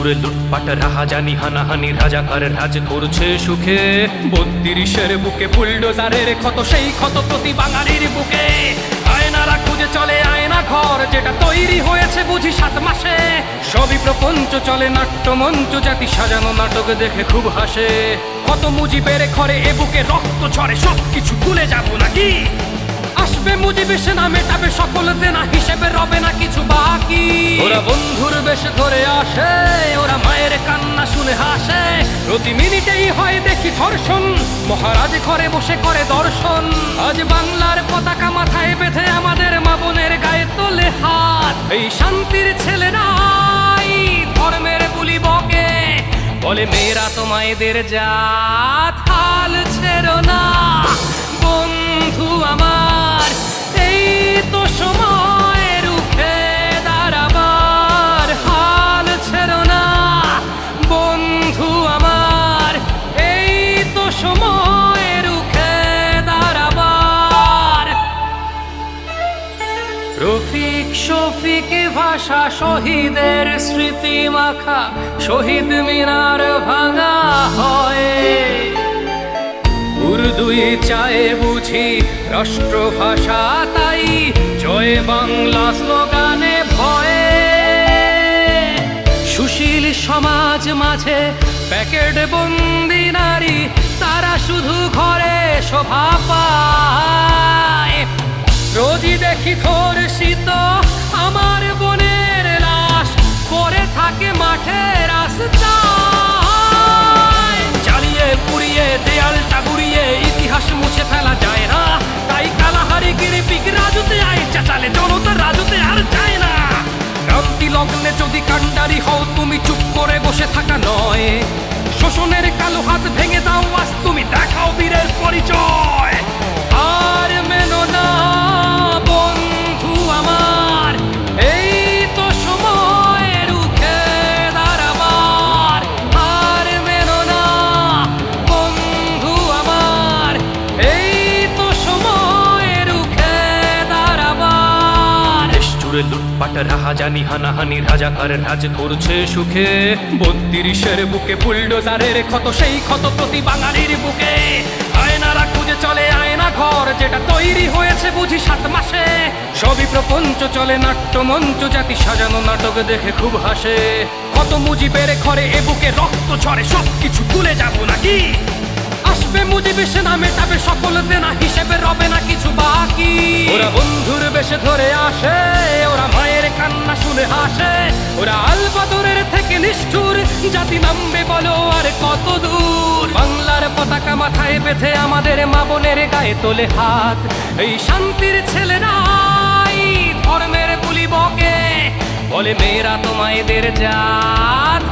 জুড়ে লুটপাট রাহাজানি হানাহানি রাজাকার রাজ করছে সুখে ৩২-এর বুকে বুলডোজারের ক্ষত সেই ক্ষত প্রতি বাঙালির বুকে আয়নারা খুঁজে চলে আয়না ঘর যেটা তৈরি হয়েছে বুঝি ৭ মাসে সবই প্রপঞ্চ চলে নাট্যমঞ্চ জাতি সাজানো নাটক দেখে খুব হাসে কত মুজিবের ঘরে এ বুকে রক্ত ঝরে সবকিছু ভুলে যাব নাকি আসবে মুজিব এসে না মেটাবে সকল দেনা হিসেবে রবে না কিছু বাকি ওরা বন্ধুর বেশে ধরে আসে ওরা মায়ের কান্না শুনে হাসে প্রতি মিনিটেই হয় দেখি ধর্ষণ মহারাজ ঘরে বসে করে দর্শন আজ বাংলার পতাকা মাথায় বেঁধে আমাদের মা বোনের গায়ে তোলে হাত এই শান্তির ছেলেরাই ধর্মের বুলি বকে বলে মেয়েরা তো মায়েদের জাত হাল ছেড়ো না বন্ধু আমার এই তো সময় রুখে দাঁড়াবার হাল ছেড়ো না বন্ধু আমার এই তো সময় রুখে দাঁড়াবার রফিক শফিক ভাষা শহীদের স্মৃতি মাখা শহীদ মিনার ভাঙা হয় উর্দুই চায় বুঝি রাষ্ট্রভাষা তাই জয় বাংলা স্লোগানে ভয়ে সুশীল সমাজ মাঝে প্যাকেট বন্দি নারী তারা শুধু ঘরে শোভা পায় রোজই দেখি ধর্ষিত আমার বোনের লাশ পড়ে থাকে মাঠে রাস্তায় জ্বালিয়ে পুড়িয়ে দেয়ালটা গুড়িয়ে ইতিহাস মুছে ফেলা যায় না তাই কালাহারি গিরিপিক রাজুতে আয় চাচালে জনতা রাজুতে আর যায় না ক্রান্তি লগ্নে যদি কাণ্ডারি হও তুমি চুপ করে বসে থাকা নয় শোষণের কালো হাত ভেঙে দাও আজ তুমি দেখাও বীরের পরিচয় আর মেনো না বন্ধু আমার এই তো সময় রুখে দাঁড়াবার আর মেনো না বন্ধু আমার এই তো সময় রুখে দাঁড়াবার দেশ জুড়ে লুটপাট রাহাজানি হানাহানি রাজাকার রাজ করছে সুখে ৩২-এর বুকে বুলডোজারের ক্ষত সেই ক্ষত প্রতি বাঙালির বুকে আয়নারা খুঁজে চলে আয়না ঘর যেটা তৈরি হয়েছে বুঝি ৭ মাসে সবই প্রপঞ্চ চলে নাট্যমঞ্চ জাতি সাজানো নাটক দেখে খুব হাসে কত মুজিবের ঘরে এ বুকে রক্ত ঝরে সবকিছু ভুলে যাব নাকি আসবে মুজিব এসে না মেটাবে সকল দেনা হিসেবে রবে না কিছু বাকি ওরা বন্ধুর বেশে ধরে আসে ওরা মায়ের কান্না শুনে হাসে ওরা আলবদরের থেকে নিষ্ঠুর জাতি নামবে বলো আর কত দূর বাংলার পতাকা মাথায় বেঁধে আমাদের মা বোনের গায়ে তোলে হাত এই শান্তির ছেলেরাই ধর্মের বুলি বকে বলে মেয়েরা তো মায়েদের জাত